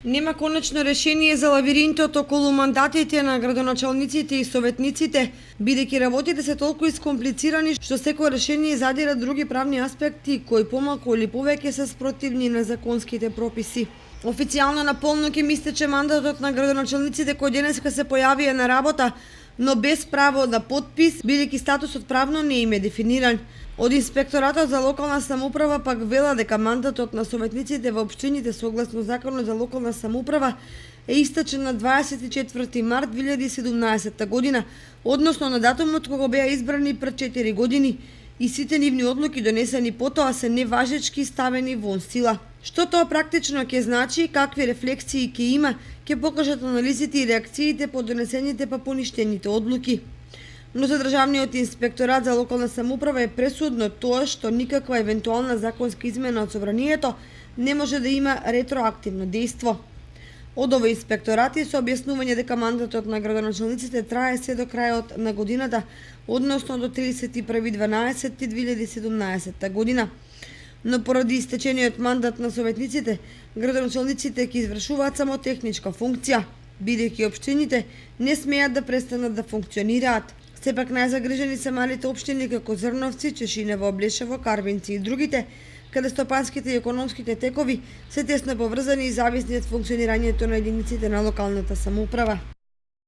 Нема конечно решение за лавиринтот околу мандатите на градоначалниците и советниците, бидејќи работите се толку искомплицирани што секое решение задира други правни аспекти кои помалку или повеќе се спротивни на законските прописи. Официјално на полноќ им истече мандатот на градоначалниците кои денеска се појавија на работа, но без право на подпис, бидејќи статусот правно не им е дефиниран. Од Инспекторатот за локална самоуправа пак вела дека мандатот на советниците во општините согласно Законот за локална самоуправа е истечен на 24 март 2017 година, односно на датумот кога беа избрани пред 4 години и сите нивни одлуки донесени потоа се неважечки ставени вон сила. Што тоа практично ќе значи и какви рефлексии ќе има, ќе покажат анализите и реакциите по донесените па поништените одлуки. Но за Државниот инспекторат за локална самоуправа е пресудно тоа што никаква евентуална законска измена од собранието не може да има ретроактивно дејство. Од овој инспекторат со објаснување дека мандатот на градоначалниците трае се до крајот на годината, односно до 31.12.2017 година. Но поради истечениот мандат на советниците, градоначалниците ќе извршуваат само техничка функција, бидејќи општините не смеат да престанат да функционираат. Сепак најзагрижени се малите општини како Зрновци, Чешинево, Облешево, Карвинци и другите, каде стопанските и економските текови се тесно поврзани и зависни од функционирањето на единиците на локалната самоуправа.